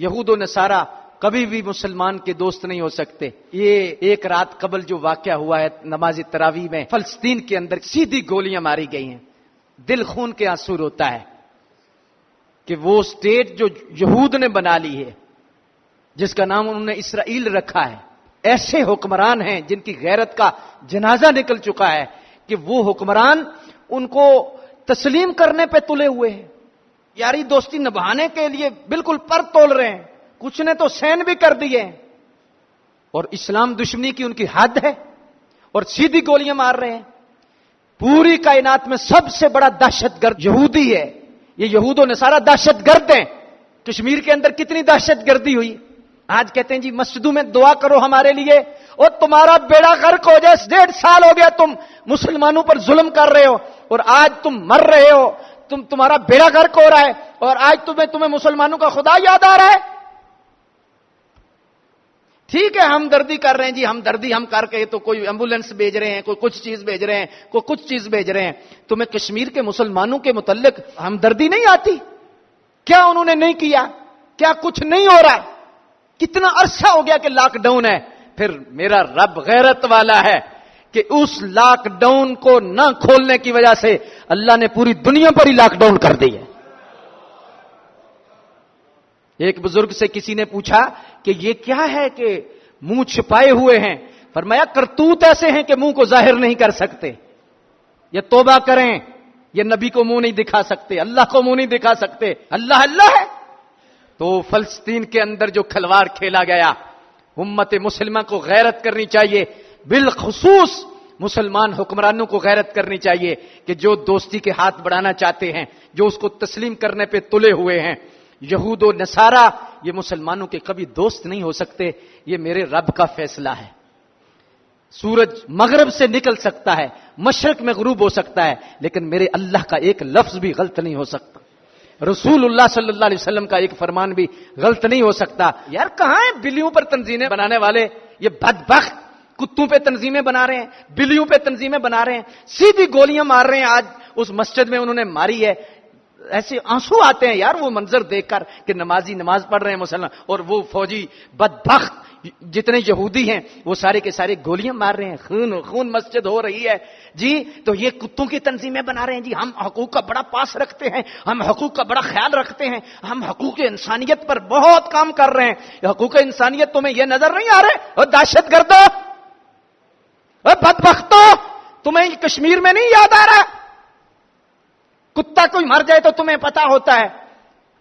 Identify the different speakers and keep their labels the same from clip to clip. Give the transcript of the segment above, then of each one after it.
Speaker 1: یہود و نصارہ کبھی بھی مسلمان کے دوست نہیں ہو سکتے. یہ ایک رات قبل جو واقعہ ہوا ہے نماز تراویح میں، فلسطین کے اندر سیدھی گولیاں ماری گئی ہیں، دل خون کے آنسو روتا ہے کہ وہ اسٹیٹ جو یہود نے بنا لی ہے، جس کا نام انہوں نے اسرائیل رکھا ہے، ایسے حکمران ہیں جن کی غیرت کا جنازہ نکل چکا ہے کہ وہ حکمران ان کو تسلیم کرنے پہ تلے ہوئے ہیں، یاری دوستی نبھانے کے لیے بالکل پر تول رہے ہیں. کچھ نے تو سین بھی کر دیے ہیں، اور اسلام دشمنی کی ان کی حد ہے، اور سیدھی گولیاں مار رہے ہیں. پوری کائنات میں سب سے بڑا دہشت گرد یہودی ہے. یہ یہود و نصارہ دہشت گرد ہیں. کشمیر کے اندر کتنی دہشت گردی ہوئی. آج کہتے ہیں جی مسجدوں میں دعا کرو ہمارے لیے، اور تمہارا بیڑا غرق ہو جائے. 1.5 سال ہو گیا تم مسلمانوں پر ظلم کر رہے ہو، اور آج تم مر رہے ہو، تمہارا بیڑا غرق ہو رہا ہے، اور آج تمہیں مسلمانوں کا خدا یاد آ رہا ہے. ٹھیک ہے ہمدردی کر رہے ہیں جی، ہمدردی ہم کر کے تو کوئی ایمبولینس بھیج رہے ہیں، کوئی کچھ چیز بھیج رہے ہیں، کوئی کچھ چیز بھیج رہے ہیں. تمہیں کشمیر کے مسلمانوں کے متعلق ہمدردی نہیں آتی؟ کیا انہوں نے نہیں کیا؟ کیا کچھ نہیں ہو رہا؟ کتنا عرصہ ہو گیا کہ لاک ڈاؤن ہے. پھر میرا رب غیرت والا ہے کہ اس لاک ڈاؤن کو نہ کھولنے کی وجہ سے اللہ نے پوری دنیا پر ہی لاک ڈاؤن کر دی ہے. ایک بزرگ سے کسی نے پوچھا کہ یہ کیا ہے کہ منہ چھپائے ہوئے ہیں؟ فرمایا کرتوت ایسے ہیں کہ منہ کو ظاہر نہیں کر سکتے. یہ توبہ کریں، یہ نبی کو منہ نہیں دکھا سکتے، اللہ کو منہ نہیں دکھا سکتے. اللہ اللہ ہے. تو فلسطین کے اندر جو کھلواڑ کھیلا گیا، امت مسلمہ کو غیرت کرنی چاہیے، بالخصوص مسلمان حکمرانوں کو غیرت کرنی چاہیے کہ جو دوستی کے ہاتھ بڑھانا چاہتے ہیں، جو اس کو تسلیم کرنے پہ تلے ہوئے ہیں. یہود و نصارہ یہ مسلمانوں کے کبھی دوست نہیں ہو سکتے. یہ میرے رب کا فیصلہ ہے. سورج مغرب سے نکل سکتا ہے، مشرق میں غروب ہو سکتا ہے، لیکن میرے اللہ کا ایک لفظ بھی غلط نہیں ہو سکتا. رسول اللہ صلی اللہ علیہ وسلم کا ایک فرمان بھی غلط نہیں ہو سکتا. یار کہاں ہیں بلیوں پر تنظیمیں بنانے والے؟ یہ بدبخت کتوں پہ تنظیمیں بنا رہے ہیں، بلیوں پہ تنظیمیں بنا رہے ہیں، سیدھی گولیاں مار رہے ہیں. آج اس مسجد میں انہوں نے ماری ہے. ایسے آنسو آتے ہیں یار وہ منظر دیکھ کر کہ نمازی نماز پڑھ رہے ہیں مسلمان، اور وہ فوجی بدبخت جتنے یہودی ہیں وہ سارے کے سارے گولیاں مار رہے ہیں. خون خون مسجد ہو رہی ہے جی. تو یہ کتوں کی تنظیمیں بنا رہے ہیں جی. ہم حقوق کا بڑا پاس رکھتے ہیں، ہم حقوق کا بڑا خیال رکھتے ہیں، ہم حقوق انسانیت پر بہت کام کر رہے ہیں. حقوق انسانیت تمہیں یہ نظر نہیں آ رہے؟ اور دہشت گردو، اور بدبختو، تمہیں کشمیر میں نہیں یاد آ رہا؟ کتا کوئی مر جائے تو تمہیں پتا ہوتا ہے.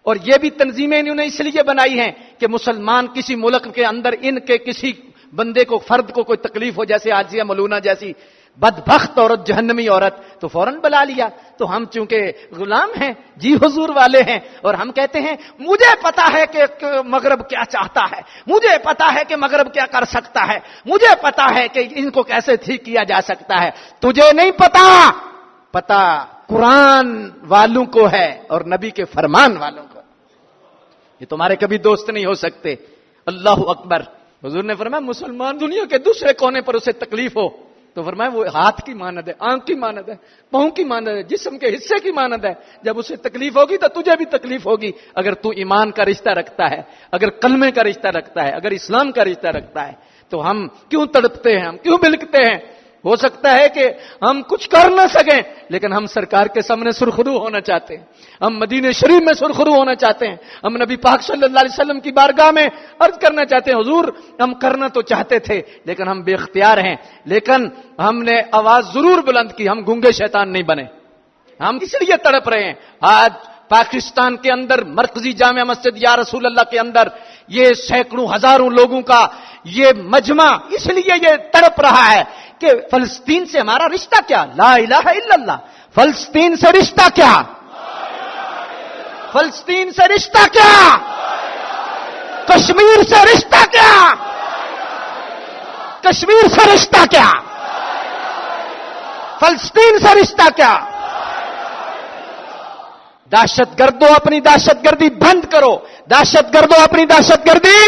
Speaker 1: اور یہ بھی تنظیمیں انہوں نے اس لیے بنائی ہیں کہ مسلمان کسی ملک کے اندر ان کے کسی بندے کو، فرد کو کوئی تکلیف ہو، جیسے آجیہ ملونہ جیسی بدبخت عورت، جہنمی عورت، تو فوراً بلا لیا. تو ہم چونکہ غلام ہیں جی حضور والے ہیں، اور ہم کہتے ہیں مجھے پتا ہے کہ مغرب کیا چاہتا ہے، مجھے پتا ہے کہ مغرب کیا کر سکتا ہے، مجھے پتا ہے کہ ان کو کیسے ٹھیک کیا جا سکتا ہے. تجھے نہیں پتا، پتا قرآن والوں کو ہے اور نبی کے فرمان والوں کو. یہ تمہارے کبھی دوست نہیں ہو سکتے. اللہ اکبر. حضور نے فرمایا مسلمان دنیا کے دوسرے کونے پر اسے تکلیف ہو تو فرمایا وہ ہاتھ کی مانند ہے، آنکھ کی مانند ہے، پاؤں کی مانند ہے، جسم کے حصے کی مانند ہے. جب اسے تکلیف ہوگی تو تجھے بھی تکلیف ہوگی. اگر تو ایمان کا رشتہ رکھتا ہے، اگر کلمے کا رشتہ رکھتا ہے، اگر اسلام کا رشتہ رکھتا ہے، تو ہم کیوں تڑپتے ہیں، ہم کیوں بلکتے ہیں؟ ہو سکتا ہے کہ ہم کچھ کر نہ سکیں، لیکن ہم سرکار کے سامنے سرخرو ہونا چاہتے ہیں، ہم مدینہ شریف میں سرخرو ہونا چاہتے ہیں، ہم نبی پاک صلی اللہ علیہ وسلم کی بارگاہ میں عرض کرنا چاہتے ہیں حضور ہم کرنا تو چاہتے تھے لیکن ہم بے اختیار ہیں. لیکن ہم نے آواز ضرور بلند کی، ہم گونگے شیطان نہیں بنے. ہم اس لیے تڑپ رہے ہیں. آج پاکستان کے اندر مرکزی جامع مسجد یا رسول اللہ کے اندر یہ سینکڑوں ہزاروں لوگوں کا یہ مجمع اس لیے یہ تڑپ رہا ہے کہ فلسطین سے ہمارا رشتہ کیا؟ لا الہ الا اللہ. فلسطین سے رشتہ کیا؟ فلسطین سے رشتہ کیا؟ کشمیر سے رشتہ کیا؟ کشمیر سے رشتہ کیا؟ فلسطین سے رشتہ کیا؟ دہشت گردوں اپنی دہشت گردی بند کرو. دہشت گردوں اپنی دہشت گردی